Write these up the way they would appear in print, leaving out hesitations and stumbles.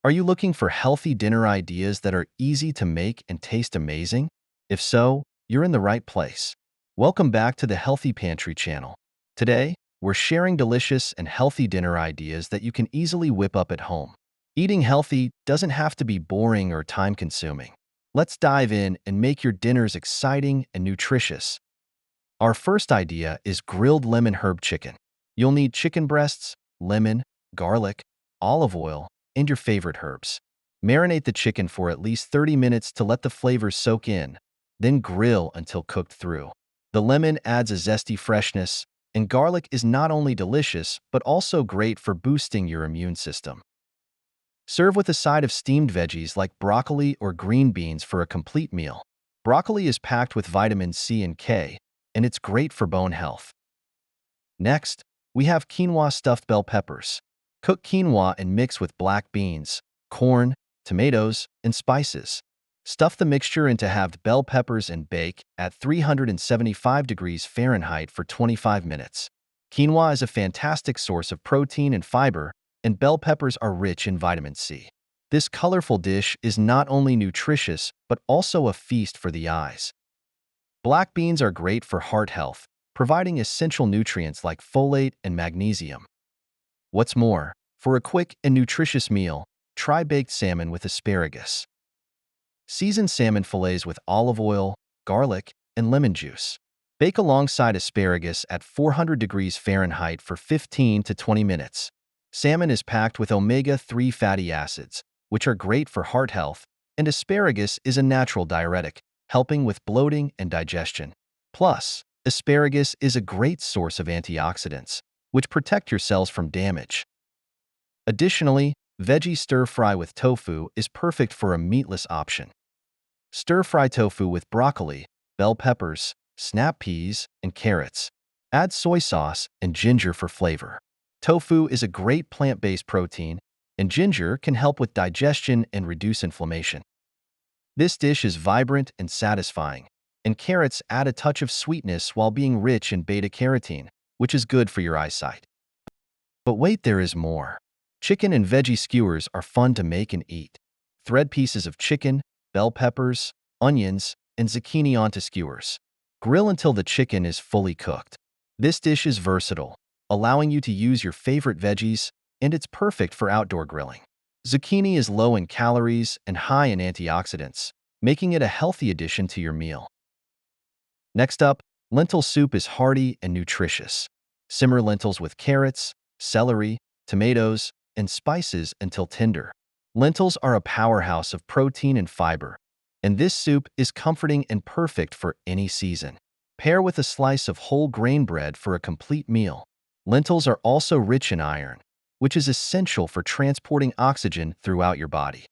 Are you looking for healthy dinner ideas that are easy to make and taste amazing? If so, you're in the right place. Welcome back to the Healthy Pantry channel. Today, we're sharing delicious and healthy dinner ideas that you can easily whip up at home. Eating healthy doesn't have to be boring or time-consuming. Let's dive in and make your dinners exciting and nutritious. Our first idea is grilled lemon herb chicken. You'll need chicken breasts, lemon, garlic, olive oil, and your favorite herbs. Marinate the chicken for at least 30 minutes to let the flavors soak in, then grill until cooked through. The lemon adds a zesty freshness, and garlic is not only delicious but also great for boosting your immune system. Serve with a side of steamed veggies like broccoli or green beans for a complete meal. Broccoli is packed with vitamin C and K, and it's great for bone health. Next, we have quinoa stuffed bell peppers. Cook quinoa and mix with black beans, corn, tomatoes, and spices. Stuff the mixture into halved bell peppers and bake at 375 degrees Fahrenheit for 25 minutes. Quinoa is a fantastic source of protein and fiber, and bell peppers are rich in vitamin C. This colorful dish is not only nutritious but also a feast for the eyes. Black beans are great for heart health, providing essential nutrients like folate and magnesium. What's more, for a quick and nutritious meal, try baked salmon with asparagus. Season salmon fillets with olive oil, garlic, and lemon juice. Bake alongside asparagus at 400 degrees Fahrenheit for 15 to 20 minutes. Salmon is packed with omega-3 fatty acids, which are great for heart health, and asparagus is a natural diuretic, helping with bloating and digestion. Plus, asparagus is a great source of antioxidants, which protect your cells from damage. Additionally, veggie stir-fry with tofu is perfect for a meatless option. Stir-fry tofu with broccoli, bell peppers, snap peas, and carrots. Add soy sauce and ginger for flavor. Tofu is a great plant-based protein, and ginger can help with digestion and reduce inflammation. This dish is vibrant and satisfying, and carrots add a touch of sweetness while being rich in beta-carotene, which is good for your eyesight. But wait, there is more. Chicken and veggie skewers are fun to make and eat. Thread pieces of chicken, bell peppers, onions, and zucchini onto skewers. Grill until the chicken is fully cooked. This dish is versatile, allowing you to use your favorite veggies, and it's perfect for outdoor grilling. Zucchini is low in calories and high in antioxidants, making it a healthy addition to your meal. Next up, lentil soup is hearty and nutritious. Simmer lentils with carrots, celery, tomatoes, and spices until tender. Lentils are a powerhouse of protein and fiber, and this soup is comforting and perfect for any season. Pair with a slice of whole grain bread for a complete meal. Lentils are also rich in iron, which is essential for transporting oxygen throughout your body.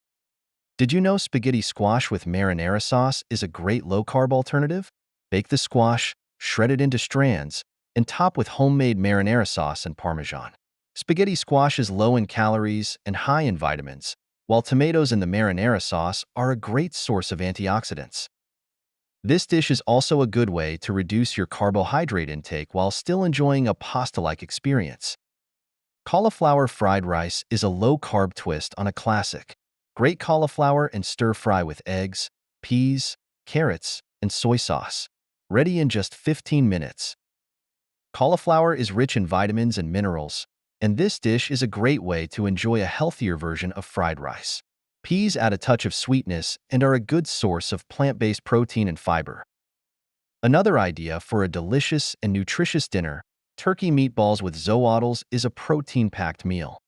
Did you know spaghetti squash with marinara sauce is a great low-carb alternative? Bake the squash, shred it into strands, and top with homemade marinara sauce and Parmesan. Spaghetti squash is low in calories and high in vitamins, while tomatoes in the marinara sauce are a great source of antioxidants. This dish is also a good way to reduce your carbohydrate intake while still enjoying a pasta-like experience. Cauliflower fried rice is a low-carb twist on a classic. Grate cauliflower and stir-fry with eggs, peas, carrots, and soy sauce. Ready in just 15 minutes. Cauliflower is rich in vitamins and minerals, and this dish is a great way to enjoy a healthier version of fried rice. Peas add a touch of sweetness and are a good source of plant-based protein and fiber. Another idea for a delicious and nutritious dinner, turkey meatballs with zoodles is a protein-packed meal.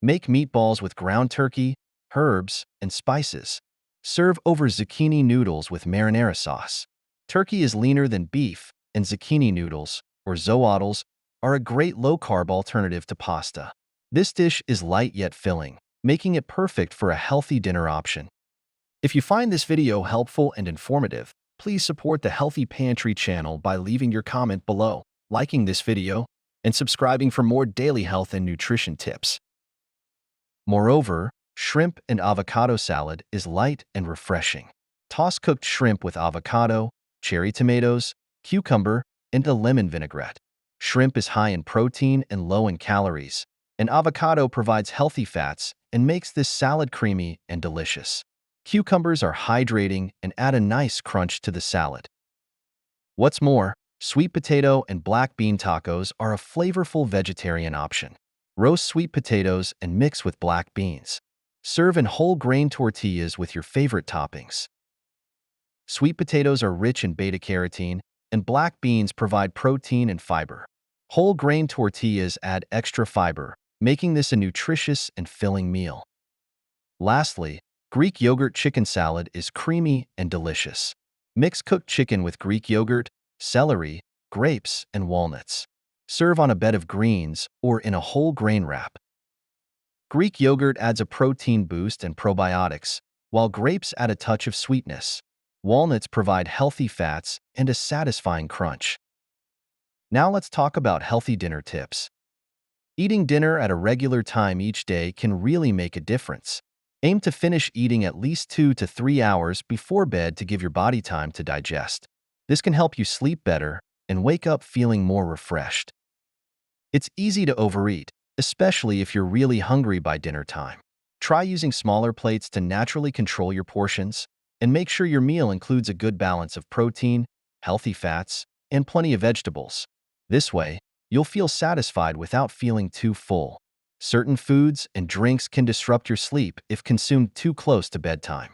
Make meatballs with ground turkey, herbs, and spices. Serve over zucchini noodles with marinara sauce. Turkey is leaner than beef, and zucchini noodles, or zoodles, are a great low-carb alternative to pasta. This dish is light yet filling, making it perfect for a healthy dinner option. If you find this video helpful and informative, please support the Healthy Pantry channel by leaving your comment below, liking this video, and subscribing for more daily health and nutrition tips. Moreover, shrimp and avocado salad is light and refreshing. Toss cooked shrimp with avocado, cherry tomatoes, cucumber, and a lemon vinaigrette. Shrimp is high in protein and low in calories, and avocado provides healthy fats and makes this salad creamy and delicious. Cucumbers are hydrating and add a nice crunch to the salad. What's more, sweet potato and black bean tacos are a flavorful vegetarian option. Roast sweet potatoes and mix with black beans. Serve in whole grain tortillas with your favorite toppings. Sweet potatoes are rich in beta-carotene, and black beans provide protein and fiber. Whole grain tortillas add extra fiber, making this a nutritious and filling meal. Lastly, Greek yogurt chicken salad is creamy and delicious. Mix cooked chicken with Greek yogurt, celery, grapes, and walnuts. Serve on a bed of greens or in a whole grain wrap. Greek yogurt adds a protein boost and probiotics, while grapes add a touch of sweetness. Walnuts provide healthy fats and a satisfying crunch. Now let's talk about healthy dinner tips. Eating dinner at a regular time each day can really make a difference. Aim to finish eating at least 2 to 3 hours before bed to give your body time to digest. This can help you sleep better and wake up feeling more refreshed. It's easy to overeat, especially if you're really hungry by dinner time. Try using smaller plates to naturally control your portions, and make sure your meal includes a good balance of protein, healthy fats, and plenty of vegetables. This way, you'll feel satisfied without feeling too full. Certain foods and drinks can disrupt your sleep if consumed too close to bedtime.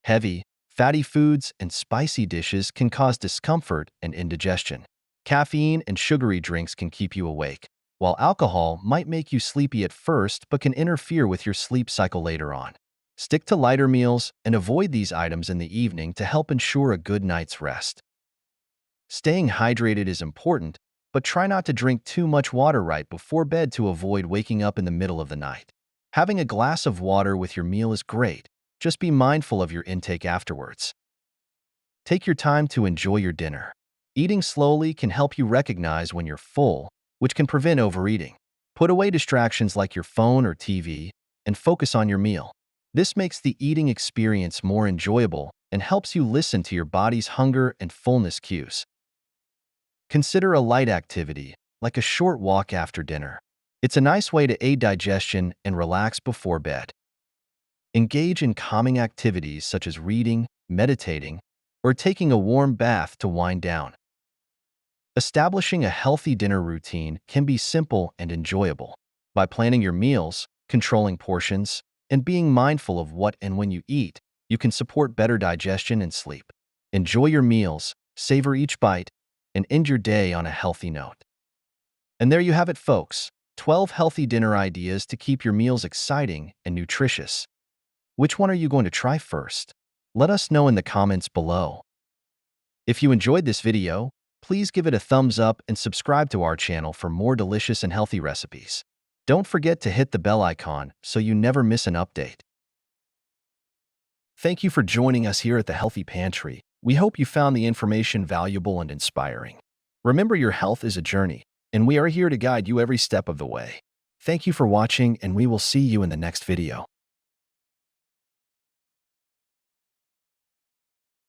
Heavy, fatty foods and spicy dishes can cause discomfort and indigestion. Caffeine and sugary drinks can keep you awake, while alcohol might make you sleepy at first but can interfere with your sleep cycle later on. Stick to lighter meals and avoid these items in the evening to help ensure a good night's rest. Staying hydrated is important, but try not to drink too much water right before bed to avoid waking up in the middle of the night. Having a glass of water with your meal is great, just be mindful of your intake afterwards. Take your time to enjoy your dinner. Eating slowly can help you recognize when you're full, which can prevent overeating. Put away distractions like your phone or TV and focus on your meal. This makes the eating experience more enjoyable and helps you listen to your body's hunger and fullness cues. Consider a light activity, like a short walk after dinner. It's a nice way to aid digestion and relax before bed. Engage in calming activities such as reading, meditating, or taking a warm bath to wind down. Establishing a healthy dinner routine can be simple and enjoyable. By planning your meals, controlling portions, and being mindful of what and when you eat, you can support better digestion and sleep. Enjoy your meals, savor each bite, and end your day on a healthy note. And there you have it, folks. 12 healthy dinner ideas to keep your meals exciting and nutritious. Which one are you going to try first? Let us know in the comments below. If you enjoyed this video, please give it a thumbs up and subscribe to our channel for more delicious and healthy recipes. Don't forget to hit the bell icon so you never miss an update. Thank you for joining us here at the Healthy Pantry. We hope you found the information valuable and inspiring. Remember, your health is a journey, and we are here to guide you every step of the way. Thank you for watching, and we will see you in the next video.